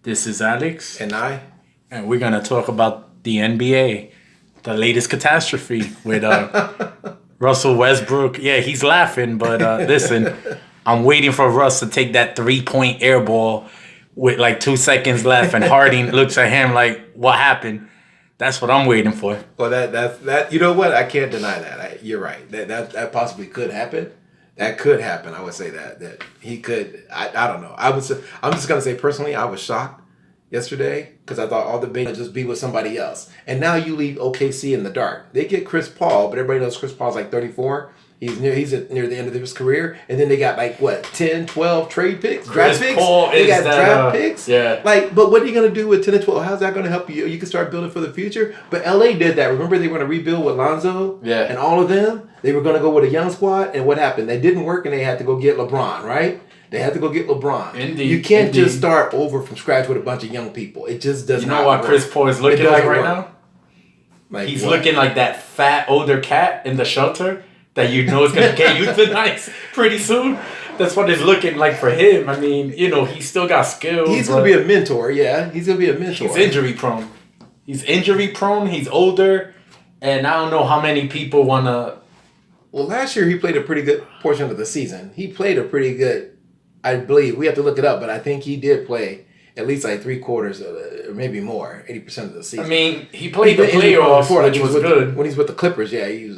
This is Alex, And I. and we're gonna talk about the NBA, the latest catastrophe with Russell Westbrook. Yeah, he's laughing, but listen, I'm waiting for Russ to take that 3-point air ball with like 2 seconds left, and Harden looks at him like, "What happened?" That's what I'm waiting for. Well, that. You know what? I can't deny that. You're right. That possibly could happen. That could happen. I would say that he could. I don't know. I'm just gonna say personally, I was shocked yesterday because I thought all the big would just be with somebody else. And now you leave OKC in the dark. They get Chris Paul, but everybody knows Chris Paul's like 34. He's near the end of his career. And then they got like, what, 10, 12 trade picks? Draft Chris picks? Paul they got is that, draft picks? Yeah. Like, but what are you going to do with 10 and 12? How's that going to help you? You can start building for the future. But LA did that. Remember they were going to rebuild with Lonzo? Yeah. And all of them? They were going to go with a young squad. And what happened? They didn't work and they had to go get LeBron, right? They had to go get LeBron. Indeed. You can't just start over from scratch with a bunch of young people. It just does not work. You know what Chris Paul is looking like right now? Like He's what? looking like that fat older cat in the shelter that you know is going to get euthanized pretty soon. That's what it's looking like for him. I mean, he's still got skills. He's going to be a mentor, yeah. He's going to be a mentor. He's injury prone. He's older, and I don't know how many people want to... Well, last year he played a pretty good portion of the season. He played a pretty good, I believe, we have to look it up, but I think he did play at least like 3/4 or maybe more, 80% of the season. I mean, he played the playoffs, before, which was good. When he's with the Clippers, yeah, he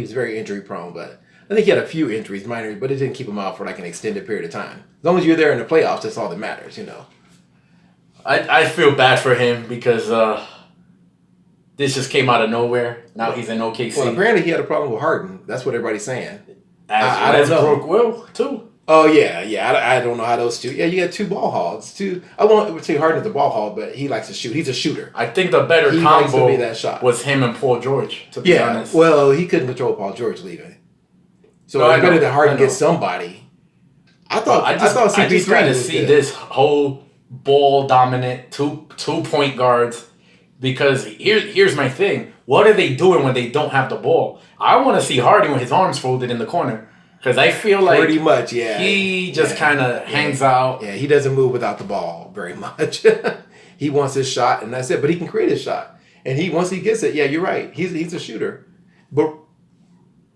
was very injury prone, but I think he had a few injuries, minor, but it didn't keep him out for like an extended period of time. As long as you're there in the playoffs, that's all that matters, I feel bad for him because this just came out of nowhere. Now he's in OKC. Well, apparently he had a problem with Harden. That's what everybody's saying. I don't know. Westbrook will, too. Oh, yeah. I don't know how those two... Yeah, you got two ball hogs. I won't say Harden's a ball hog, but he likes to shoot. He's a shooter. I think the better he combo likes to be that shot. was him and Paul George, to be honest. Well, he couldn't control Paul George leaving. So No, it's better that Harden gets somebody. I thought CP3 I just got to was see good. this whole ball dominant two point guards, because here's my thing. What are they doing when they don't have the ball? I want to see Harden with his arms folded in the corner, because I feel like pretty much, yeah. He just kind of hangs out. Yeah, he doesn't move without the ball very much. He wants his shot, and that's it. But he can create his shot, and once he gets it, yeah, you're right. He's a shooter, but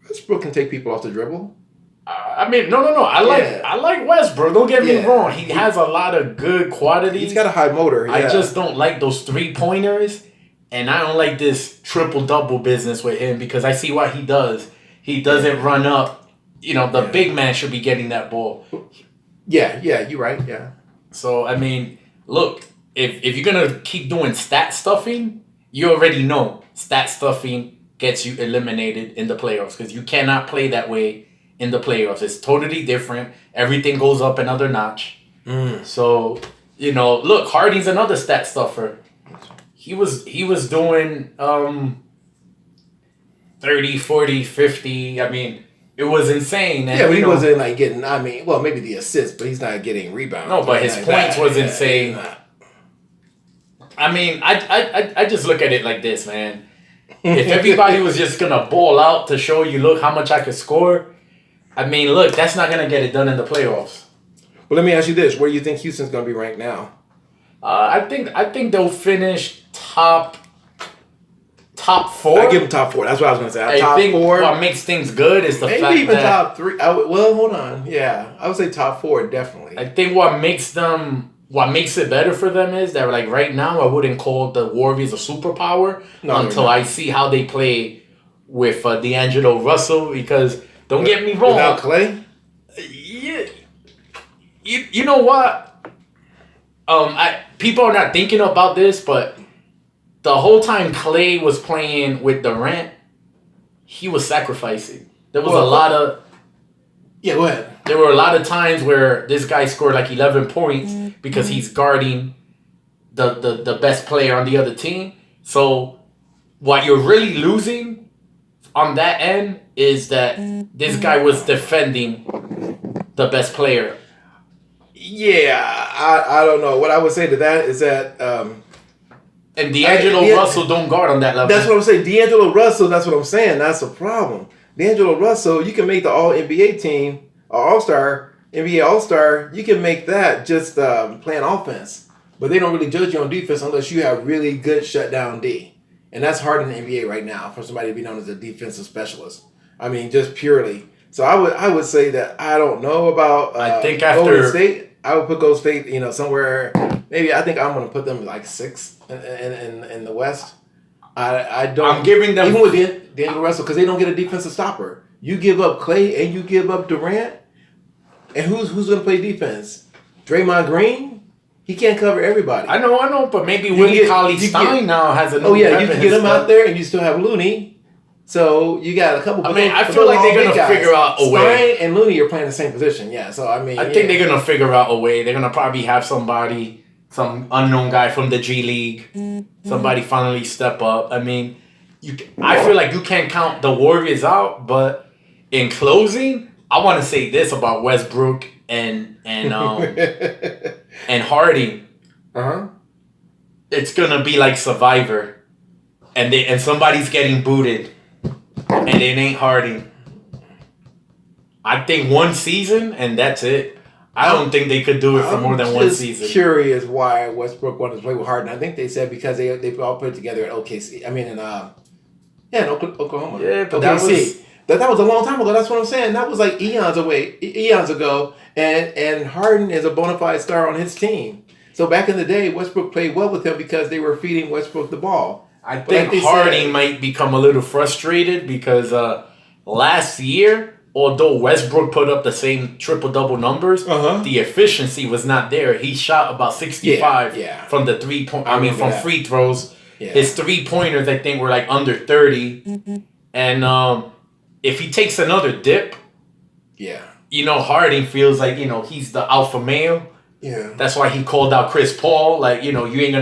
Westbrook can take people off the dribble. I mean, no. I like Westbrook. Don't get me wrong. He has a lot of good qualities. He's got a high motor. Yeah. I just don't like those 3-pointers, and I don't like this triple-double business with him, because I see what he does. He doesn't run up. The big man should be getting that ball. Yeah, you're right. Yeah. So, I mean, look, if you're going to keep doing stat stuffing, you already know stat stuffing gets you eliminated in the playoffs, because you cannot play that way in the playoffs. It's totally different. Everything goes up another notch. So, look, Harden's another stat stuffer. He was doing 30, 40, 50. I mean, it was insane. And, but he wasn't like getting, maybe the assists, but he's not getting rebounds. No, but his points was insane. I mean, I just look at it like this, man. If everybody was just going to ball out to show you, look how much I could score, I mean, look, that's not going to get it done in the playoffs. Well, let me ask you this. Where do you think Houston's going to be ranked now? I think they'll finish top 4. I give them top 4. That's what I was going to say. Top 4. What makes things good is the fact that... Maybe even top 3. Well, hold on. Yeah. I would say top 4, definitely. I think what makes it better for them is that, like, right now, I wouldn't call the Warriors a superpower until I see how they play with D'Angelo Russell, because... Don't get me wrong. Without Clay? Yeah. You know what? People are not thinking about this, but the whole time Clay was playing with Durant, he was sacrificing. There was a lot of... Yeah, go ahead. There were a lot of times where this guy scored like 11 points because he's guarding the best player on the other team. So what you're really losing on that end is that this guy was defending the best player. Yeah, I don't know. What I would say to that is that... and D'Angelo Russell don't guard on that level. That's what I'm saying. D'Angelo Russell, that's what I'm saying. That's a problem. D'Angelo Russell, you can make the All-NBA team, or All-Star, NBA All-Star, you can make that just playing offense. But they don't really judge you on defense unless you have really good shutdown D. And that's hard in the NBA right now for somebody to be known as a defensive specialist. I mean, just purely. So I would say that I don't know about I think Golden after State. I would put Golden State, somewhere. Maybe I think I'm going to put them like 6 in the West. I don't. I'm giving them even with D'Angelo Russell because they don't get a defensive stopper. You give up Clay and you give up Durant, and who's going to play defense? Draymond Green. He can't cover everybody. I know, but maybe Willie Cauley-Stein now has a new you can get him out there, and you still have Looney. So you got a couple. I feel like they're gonna figure out a way. Stein and Looney are playing the same position, yeah. So I think they're gonna figure out a way. They're gonna probably have somebody, some unknown guy from the G League, somebody finally step up. I mean, I feel like you can't count the Warriors out. But in closing, I want to say this about Westbrook and Harden. It's gonna be like Survivor, and somebody's getting booted. And it ain't Harden. I think one season and that's it. I don't think they could do it for more than one season. I'm curious why Westbrook wanted to play with Harden. I think they said because they all put it together at OKC. I mean, in Oklahoma. Yeah, but OKC. That was a long time ago. That's what I'm saying. That was like eons ago. And Harden is a bona fide star on his team. So back in the day, Westbrook played well with him because they were feeding Westbrook the ball. I think Harden might become a little frustrated because last year, although Westbrook put up the same triple-double numbers, the efficiency was not there. He shot about 65 from the from free throws. Yeah. His three-pointers, I think, were like under 30. And if he takes another dip, Harden feels like, he's the alpha male. Yeah. That's why he called out Chris Paul. Like, you ain't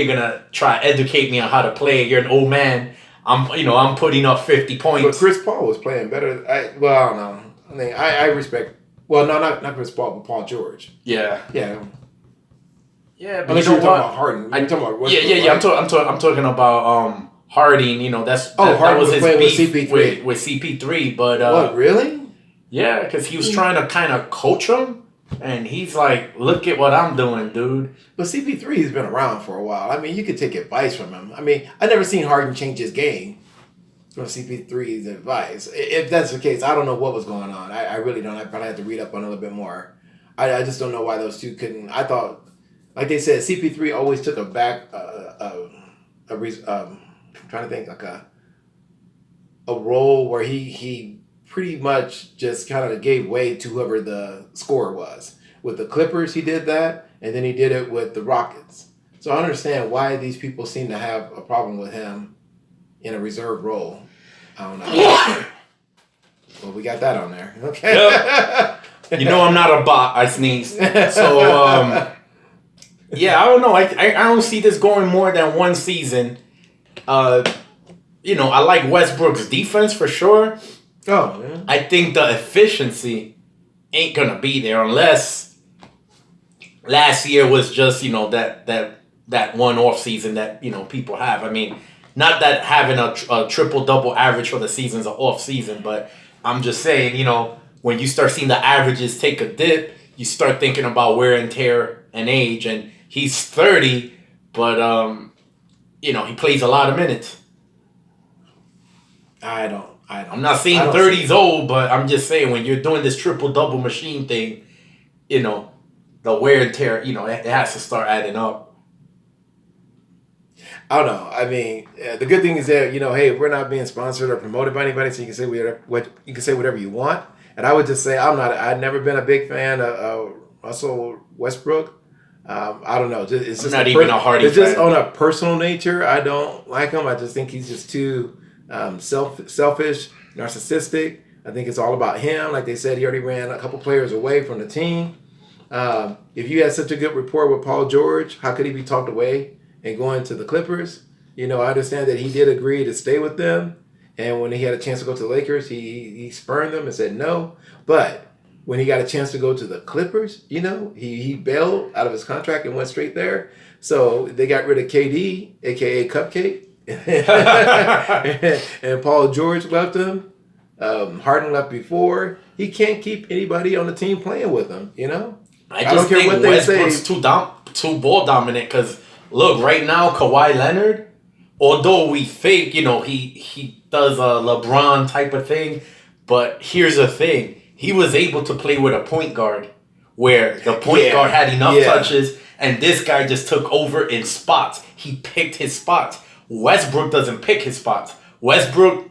gonna try to educate me on how to play. You're an old man. I'm putting up 50 points. But Chris Paul was playing better. I don't know. I mean, I respect. Well, no, not Chris Paul, but Paul George. Yeah. Yeah. Yeah, but unless you're talking about Harden. You're talking about Westbrook, yeah. Right? I'm talking about Harden. That was his beef with CP3. But what, really? Yeah, because he was trying to kind of coach him. And he's like, look at what I'm doing, dude. But CP3 has been around for a while. I mean, you could take advice from him. I mean, I've never seen Harden change his game from CP3's advice. If that's the case, I don't know what was going on. I really don't. I probably have to read up on it a little bit more. I just don't know why those two couldn't. I thought, like they said, CP3 always took a back, I'm trying to think, like a role where he pretty much just kind of gave way to whoever the scorer was. With the Clippers, he did that, and then he did it with the Rockets. So I understand why these people seem to have a problem with him in a reserve role. I don't know. Well, we got that on there. Okay. Yep. I'm not a bot. I sneezed. So, yeah, I don't know. I don't see this going more than one season. I like Westbrook's defense for sure. Oh, man. I think the efficiency ain't gonna be there unless last year was just that one off season that people have. I mean, not that having a triple double average for the season's an off season, but I'm just saying when you start seeing the averages take a dip, you start thinking about wear and tear and age. And he's 30, but he plays a lot of minutes. I'm not saying 30's old, but I'm just saying when you're doing this triple-double machine thing, the wear and tear, it has to start adding up. I don't know. I mean, the good thing is that, hey, we're not being sponsored or promoted by anybody, so you can say whatever you want. And I would just say I've never been a big fan of Russell Westbrook. I don't know. It's just not even a Harden It's just on a personal nature. I don't like him. I just think he's just too selfish, narcissistic. I think it's all about him. Like they said, he already ran a couple players away from the team. If you had such a good rapport with Paul George, how could he be talked away and going to the Clippers? I understand that he did agree to stay with them. And when he had a chance to go to the Lakers, he spurned them and said no. But when he got a chance to go to the Clippers, he bailed out of his contract and went straight there. So they got rid of KD, a.k.a. Cupcake. And Paul George left him. Harden left before. he can't keep anybody on the team playing with him. You know, I just think Westbrook's too ball dominant. Because look, right now Kawhi Leonard, although we think he does a LeBron type of thing, but here's the thing: he was able to play with a point guard, where the point guard had enough touches, and this guy just took over in spots. He picked his spots. Westbrook doesn't pick his spots. Westbrook,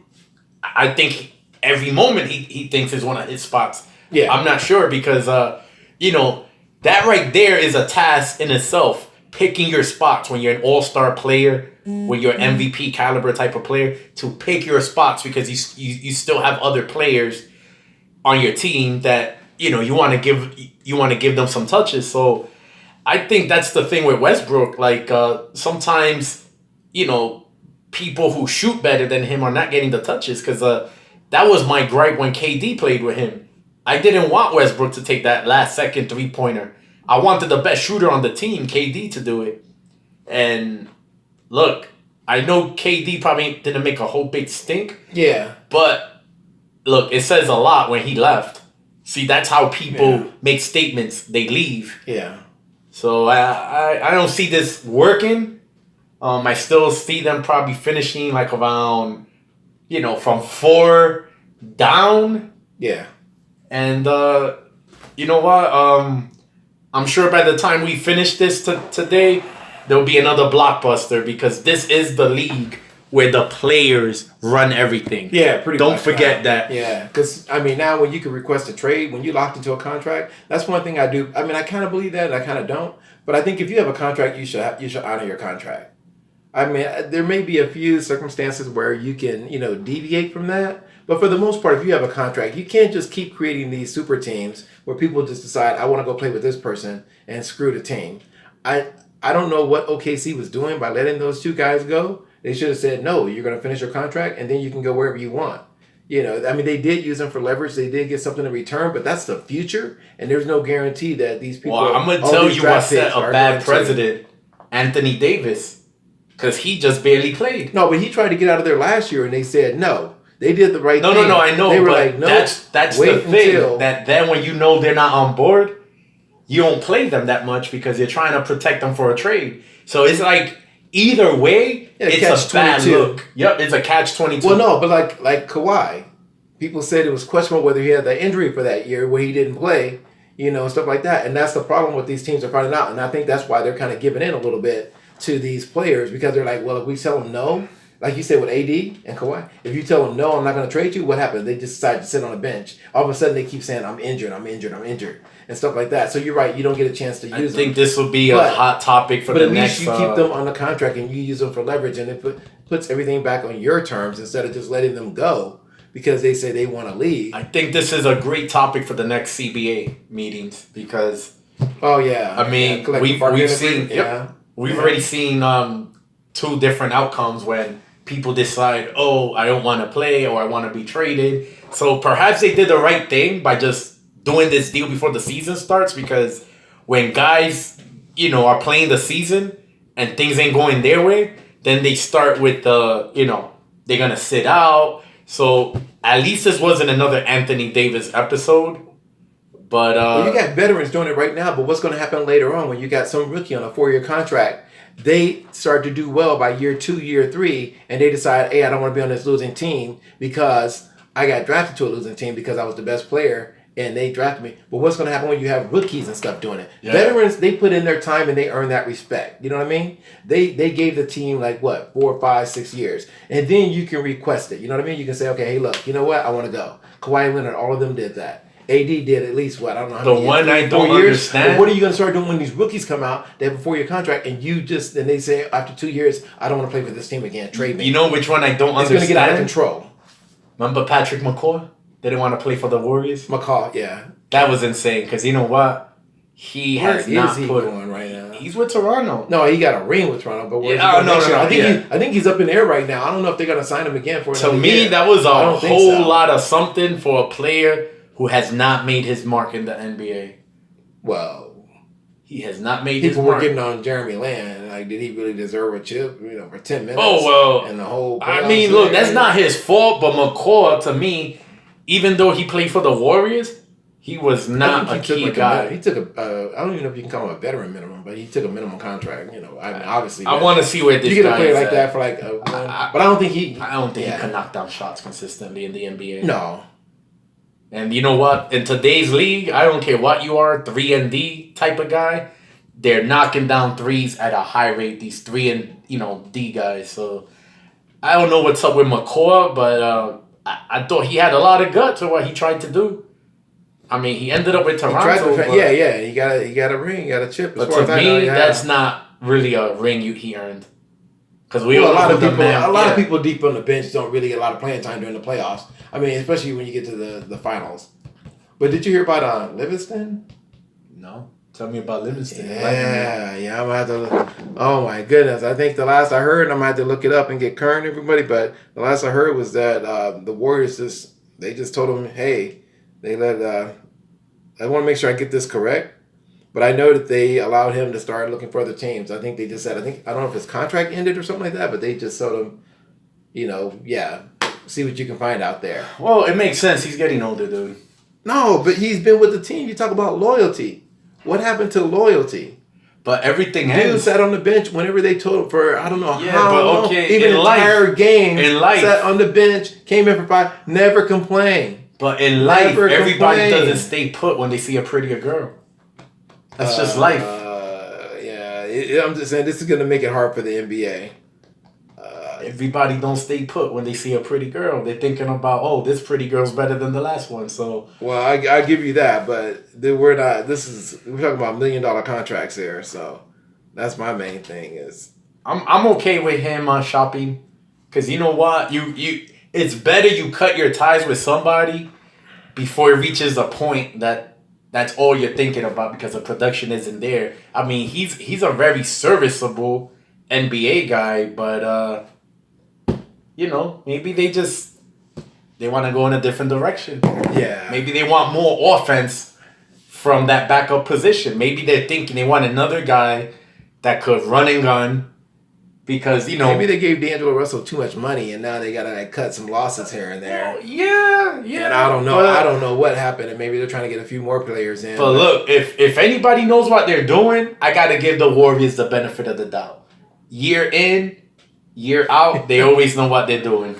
I think every moment he thinks is one of his spots. Yeah. I'm not sure because, that right there is a task in itself. Picking your spots when you're an all-star player, when you're an MVP caliber type of player, to pick your spots because you still have other players on your team that, you want to give them some touches. So I think that's the thing with Westbrook. Like, sometimes, people who shoot better than him are not getting the touches because that was my gripe when KD played with him. I didn't want Westbrook to take that last second three-pointer. I wanted the best shooter on the team, KD, to do it. And look, I know KD probably didn't make a whole big stink. Yeah. But look, it says a lot when he left. See, that's how people make statements. They leave. Yeah. So I don't see this working. I still see them probably finishing like around, from 4 down. Yeah. And you know what? I'm sure by the time we finish this today, there'll be another blockbuster because this is the league where the players run everything. Yeah, pretty much. Don't forget that. Yeah, because, now when you can request a trade, when you're locked into a contract, that's one thing I do. I kind of believe that and I kind of don't. But I think if you have a contract, you should honor your contract. There may be a few circumstances where you can, deviate from that. But for the most part, if you have a contract, you can't just keep creating these super teams where people just decide, I want to go play with this person and screw the team. I don't know what OKC was doing by letting those two guys go. They should have said, no, you're going to finish your contract and then you can go wherever you want. They did use them for leverage. They did get something in return, but that's the future. And there's no guarantee that these people... Well, I'm going to tell you what set a bad precedent. Anthony Davis. Because he just barely played. No, but he tried to get out of there last year and they said no. They did the right thing. No, I know. They were but like, no, that's the thing. That then when you know they're not on board, you don't play them that much because you're trying to protect them for a trade. So it's like either way, it's a bad look. Yep, it's a catch-22. Well, no, but like Kawhi, people said it was questionable whether he had the injury for that year where he didn't play, and stuff like that. And that's the problem with these teams are finding out. And I think that's why they're kind of giving in a little bit to these players because they're like, well, if we tell them no, like you said with AD and Kawhi, if you tell them no, I'm not going to trade you, what happens? They just decide to sit on a bench. All of a sudden, they keep saying, I'm injured, and stuff like that. So you're right, you don't get a chance to use them. I think this will be a hot topic for the next... But at least you keep them on the contract and you use them for leverage, and it puts everything back on your terms instead of just letting them go because they say they want to leave. I think this is a great topic for the next CBA meetings because... Oh, yeah. We've seen... We've already seen 2 different outcomes when people decide, oh, I don't want to play or I want to be traded. So perhaps they did the right thing by just doing this deal before the season starts because when guys, are playing the season and things ain't going their way, then they start with the, they're going to sit out. So at least this wasn't another Anthony Davis episode. But you got veterans doing it right now, but what's going to happen later on when you got some rookie on a 4-year contract? They start to do well by year 2, year 3, and they decide, hey, I don't want to be on this losing team because I got drafted to a losing team because I was the best player and they drafted me. But what's going to happen when you have rookies and stuff doing it? Yeah. Veterans, they put in their time and they earn that respect. You know what I mean? They gave the team 4, 5, 6 years. And then you can request it. You know what I mean? You can say, okay, hey, look, you know what? I want to go. Kawhi Leonard, all of them did that. AD did at least I don't know how many years. The one I don't understand. But what are you going to start doing when these rookies come out? They have a 4-year contract, and they say after 2 years, I don't want to play for this team again. Trade me. You know which one I don't understand? It's going to get out of control. Remember Patrick McCaw? They didn't want to play for the Warriors. McCaw, yeah, that was insane. Because you know what? He has not put going right now. He's with Toronto. No, he got a ring with Toronto, but I think he's up in the air right now. I don't know if they're going to sign him again for another year. That was a whole lot of something for a player who has not made his mark in the NBA. Well, he has not made his mark. People were getting on Jeremy Lamb. Did he really deserve a chip? For 10 minutes. Oh, well. And the whole. Look, that's not his fault, but McCaw, to me, even though he played for the Warriors, he was not a key guy. He took a. I don't even know if you can call him a veteran minimum, but he took a minimum contract. You know, I mean, obviously. I want to see where this you get guy a player is like at. that for like a one, but I don't think he. I don't think he can knock down shots consistently in the NBA. No. And you know what? In today's league, I don't care what you are, 3-and-D type of guy, they're knocking down threes at a high rate. These 3-and-D guys. So I don't know what's up with McCaw, but I thought he had a lot of guts for what he tried to do. I mean, he ended up with Toronto. He got a ring, he got a chip. But to me, that's not really a ring he earned. Because a lot of people deep on the bench don't really get a lot of playing time during the playoffs. I mean, especially when you get to the finals. But did you hear about Livingston? No. Tell me about Livingston. Yeah, I'm gonna have to. Oh my goodness! I think the last I heard, I'm gonna have to look it up and get current, everybody. But the last I heard was that the Warriors just told him, hey, they let. I want to make sure I get this correct, but I know that they allowed him to start looking for other teams. I think they just said, I don't know if his contract ended or something like that, but they just told him, see what you can find out there. Well, it makes sense. He's getting older, dude. No, but he's been with the team. You talk about loyalty. What happened to loyalty? But everything Dude sat on the bench whenever they told him for I don't know how long. Okay, even entire game. In life, sat on the bench, came in for 5, never complained. But in life, everybody doesn't stay put when they see a prettier girl. That's just life. I'm just saying this is gonna make it hard for the NBA. Everybody don't stay put when they see a pretty girl. They're thinking about, oh, this pretty girl's better than the last one. So I give you that, but we're not. We're talking about $1 million contracts here. So that's my main thing is I'm okay with him shopping, because you know what, you it's better you cut your ties with somebody before it reaches a point that's all you're thinking about because the production isn't there. I mean, he's a very serviceable NBA guy, but maybe they want to go in a different direction. Yeah. Maybe they want more offense from that backup position. Maybe they're thinking they want another guy that could run and gun. Because, maybe they gave D'Angelo Russell too much money and now they got to cut some losses here and there. Yeah. And I don't know what happened, and maybe they're trying to get a few more players in. But look, if anybody knows what they're doing, I got to give the Warriors the benefit of the doubt. Year in, year out, they always know what they're doing.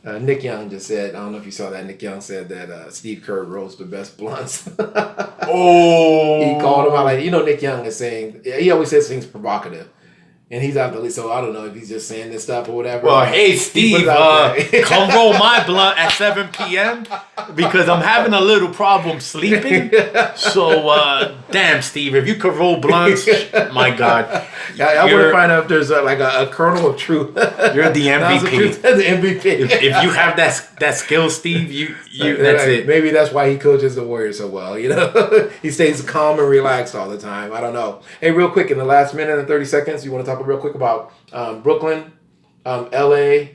Nick Young just said, I don't know if you saw that, Nick Young said that Steve Kerr rolls the best blunts. Oh. He called him out Nick Young is saying, he always says things provocative. And he's out the league, so I don't know if he's just saying this stuff or whatever. Well, hey, Steve, come roll my blunt at 7 p.m. because I'm having a little problem sleeping. So, damn, Steve, if you could roll blunts, my God. I want to find out if there's a kernel of truth. You're the MVP. The MVP. If you have that skill, Steve, you that's it. Maybe that's why he coaches the Warriors so well. He stays calm and relaxed all the time. I don't know. Hey, real quick, in the last minute and 30 seconds, you want to talk real quick about Brooklyn, LA,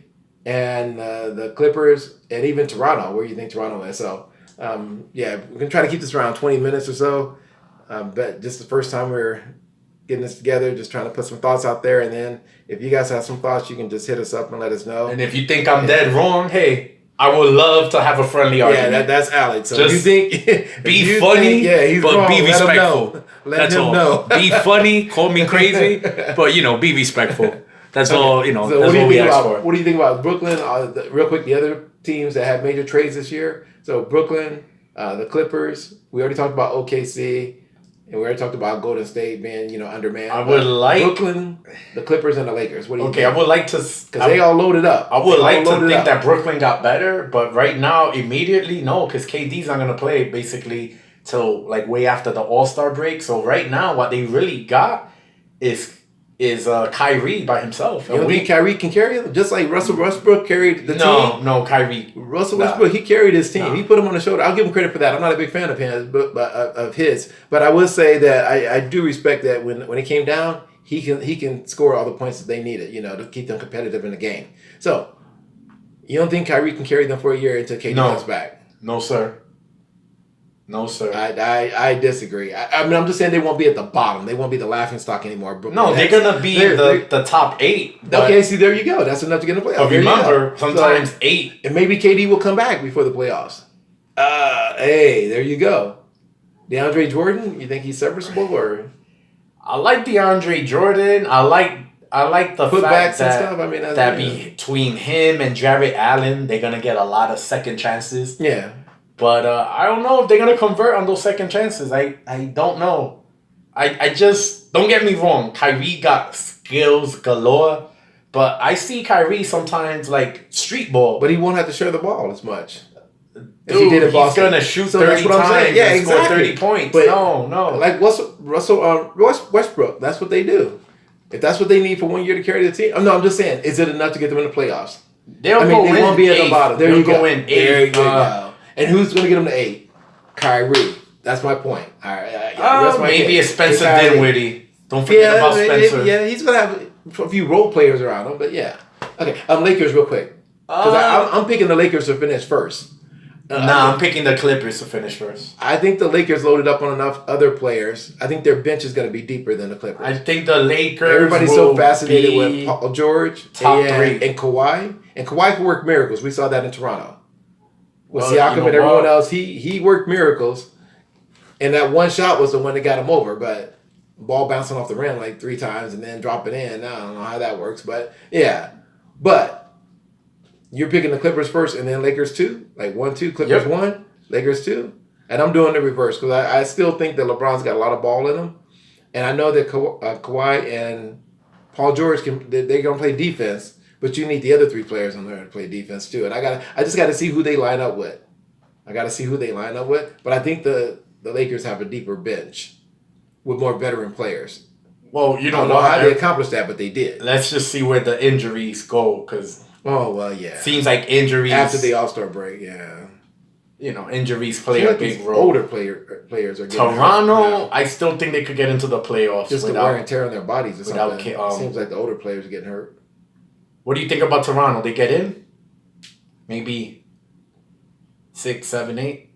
and the Clippers, and even Toronto. Where you think Toronto is? So, we're gonna try to keep this around 20 minutes or so. But just the first time we're getting this together, just trying to put some thoughts out there, and then if you guys have some thoughts, you can just hit us up and let us know. And if you think I'm dead wrong, hey, I would love to have a friendly argument. Yeah, that's Alex. So just you think be funny, he's but wrong, be respectful. Let him know. Be funny, call me crazy, but be respectful. That's all. So that's what we ask for. What do you think about Brooklyn? Real quick, the other teams that had major trades this year. So Brooklyn, the Clippers. We already talked about OKC. And we already talked about Golden State being, undermanned. I would like Brooklyn, the Clippers, and the Lakers. What do you think? I would like to, because they all loaded up. I would like to think that Brooklyn got better, but right now, immediately, no, because KD's not gonna play basically till way after the All-Star break. So right now, what they really got is Kyrie by himself. You don't think Kyrie can carry them? Just like Russell Westbrook carried the team? No, Kyrie. Russell Westbrook, he carried his team. He put him on the shoulder. I'll give him credit for that. I'm not a big fan of his. But I will say that I do respect that when it came down, he can score all the points that they needed, to keep them competitive in the game. So, you don't think Kyrie can carry them for a year until KD comes back? No, sir. No, sir. I disagree. I mean, I'm just saying they won't be at the bottom. They won't be the laughingstock anymore. Brooklyn no, they're going to be the top 8. Okay, see, there you go. That's enough to get in the playoffs. But remember, sometimes 8. And maybe KD will come back before the playoffs. Hey, there you go. DeAndre Jordan, you think he's serviceable or I like DeAndre Jordan. I like the fact putbacks and that stuff? I mean, that between him and Jarrett Allen, they're gonna get a lot of second chances. yeah. But I don't know if they're gonna convert on those second chances. I don't know. I just don't get me wrong. Kyrie got skills galore, but I see Kyrie sometimes like street ball. But he won't have to share the ball as much. As Dude, he did at he's Boston. gonna shoot So 30 that's what I'm saying. times Yeah, and score exactly. 30 points. But no. Like Westbrook, that's what they do. If that's what they need for 1 year to carry the team, no, I'm just saying, is it enough to get them in the playoffs? They won't be at the bottom. There you go. In There you eighth. go. And who's going to get them to 8? Kyrie. That's my point. All right. Maybe it's Spencer Kyrie. Dinwiddie. Don't forget about Spencer. Yeah, he's going to have a few role players around him, but yeah. Okay, Lakers real quick. Because I'm picking the Lakers to finish first. I'm picking the Clippers to finish first. I think the Lakers loaded up on enough other players. I think their bench is going to be deeper than the Clippers. I think the Lakers. Everybody's so fascinated with Paul George top and 3 and Kawhi. And Kawhi can work miracles. We saw that in Toronto. With Well, Siakam you know and everyone what? else, he worked miracles. And that one shot was the one that got him over. But ball bouncing off the rim like 3 times and then dropping in. I don't know how that works. But yeah. But you're picking the Clippers first and then Lakers 2? Like 1-2, Clippers 1, Lakers 2? And I'm doing the reverse because I still think that LeBron's got a lot of ball in him. And I know that Kawhi and Paul George they're going to play defense. But you need the other 3 players on there to play defense too. And I just got to see who they line up with. But I think the Lakers have a deeper bench with more veteran players. Well, you I don't know how they accomplished that, but they did. Let's just see where the injuries go, because seems like injuries after the All-Star break. Yeah, injuries play a big role. Older players are getting Toronto. I still think they could get into the playoffs just the wear and tear on their bodies or something. Seems like the older players are getting hurt. What do you think about Toronto? They get in? Maybe 6, 7, 8?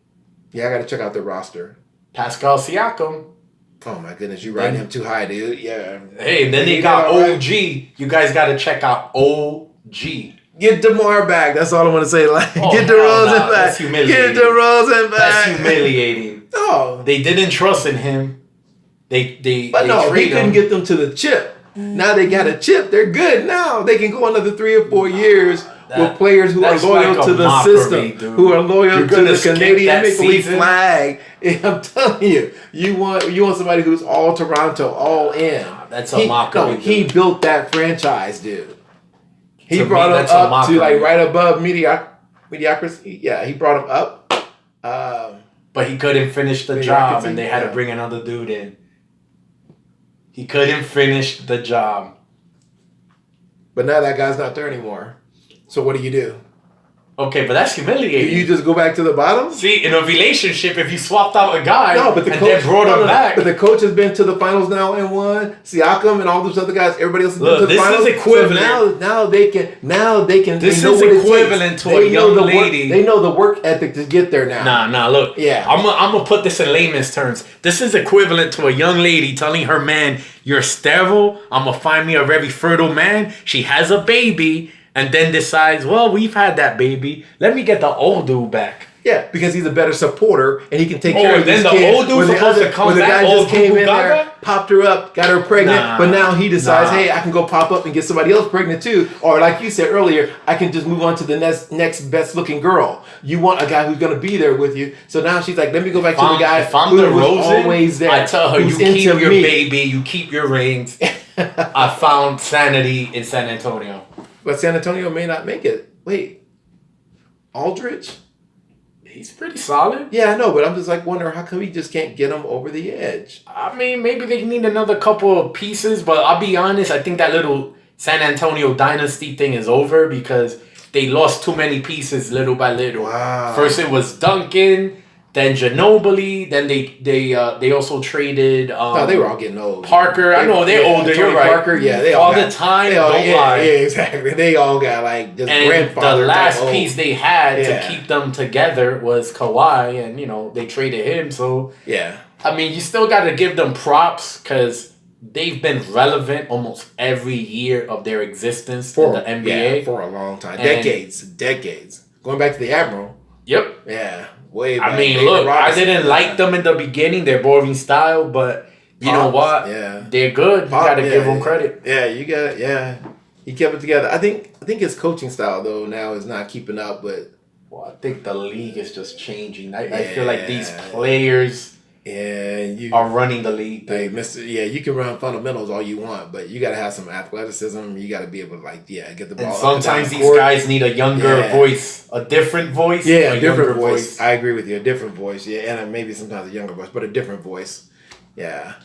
Yeah, I got to check out their roster. Pascal Siakam. Oh my goodness, you riding him too high, dude. Yeah. Hey, and then they got OG. You guys got to check out OG. Get DeMar back. That's all I want to say. Like, get DeRozan back. That's humiliating. Get DeRozan back. That's humiliating. No. They didn't trust in him. They couldn't get them to the chip. Now they got a chip. They're good now. They can go another 3 or 4 years with players who are loyal to the system, who are loyal to the Canadian Maple Leaf flag. And I'm telling you, you want somebody who's all Toronto, all in. That's a mockery. He built that franchise, dude. He brought them up to like right above mediocrity. Yeah, he brought them up. But he couldn't finish the job, and they had to bring another dude in. He couldn't finish the job. But now that guy's not there anymore. So what do? Okay, but that's humiliating. Do you just go back to the bottom? See, in a relationship, if you swapped out a guy then brought him back. But the coach has been to the finals now and won. Siakam and all those other guys, everybody else has been to the finals. This is equivalent. So now they can. This is equivalent to a young lady. They know the work ethic to get there now. Nah, look. Yeah. I'm gonna put this in layman's terms. This is equivalent to a young lady telling her man, "You're sterile. I'm gonna find me a very fertile man." She has a baby. And then decides, well, we've had that baby. Let me get the old dude back. Yeah, because he's a better supporter and he can take care of this kid. Oh, then the old dude's supposed to come back. The guy just came in there, popped her up, got her pregnant, but now he decides, hey, I can go pop up and get somebody else pregnant too. Or like you said earlier, I can just move on to the next best looking girl. You want a guy who's going to be there with you. So now she's like, let me go back to the guy who was always there. I tell her, you keep your baby, you keep your rings. I found sanity in San Antonio. But San Antonio may not make it. Wait, Aldridge? He's pretty solid. Yeah, I know, but I'm just like wondering how come he just can't get him over the edge. I mean, maybe they need another couple of pieces, but I'll be honest, I think that little San Antonio dynasty thing is over because they lost too many pieces little by little. Wow. First it was Duncan, then Ginobili, then they also traded. No, they were all getting old. Parker, I know they're older. Tony You're right. Parker, yeah, they all got, the time. Don't lie. Yeah, exactly. They all got like just and grandfather. The last piece they had to keep them together was Kawhi, and they traded him. So yeah, I mean, you still got to give them props because they've been relevant almost every year of their existence in the NBA for a long time, decades. Going back to the Admiral. Yep. Yeah. way back. I mean, David look, Robinson. I didn't like them in the beginning. Their boring style, but you know what? Yeah. They're good. You got to give them credit. Yeah, you got he kept it together. I think his coaching style though now is not keeping up, but Well, I think the league is just changing. I feel like these players are running the league. Hey, you can run fundamentals all you want, but you got to have some athleticism. You got to be able to get the ball. And sometimes these guys need a younger voice, a different voice. Yeah, a different voice. I agree with you. A different voice. Yeah, and maybe sometimes a younger voice, but a different voice. Yeah.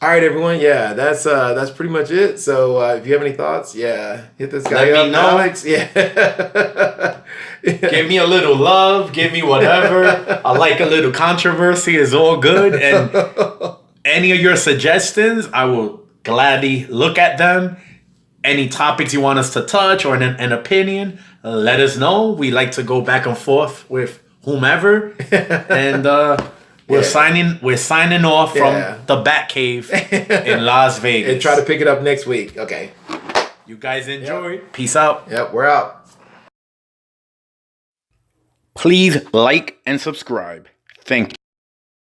All right, everyone. Yeah, that's pretty much it. So if you have any thoughts, hit this guy Let up, me know. Alex. Yeah. Give me a little love. Give me whatever. I like a little controversy. It's all good. And any of your suggestions, I will gladly look at them. Any topics you want us to touch or an opinion, let us know. We like to go back and forth with whomever. And we're signing off from the Bat Cave in Las Vegas. And try to pick it up next week. Okay. You guys enjoy. Peace out. Yep, we're out. Please like and subscribe. Thank you.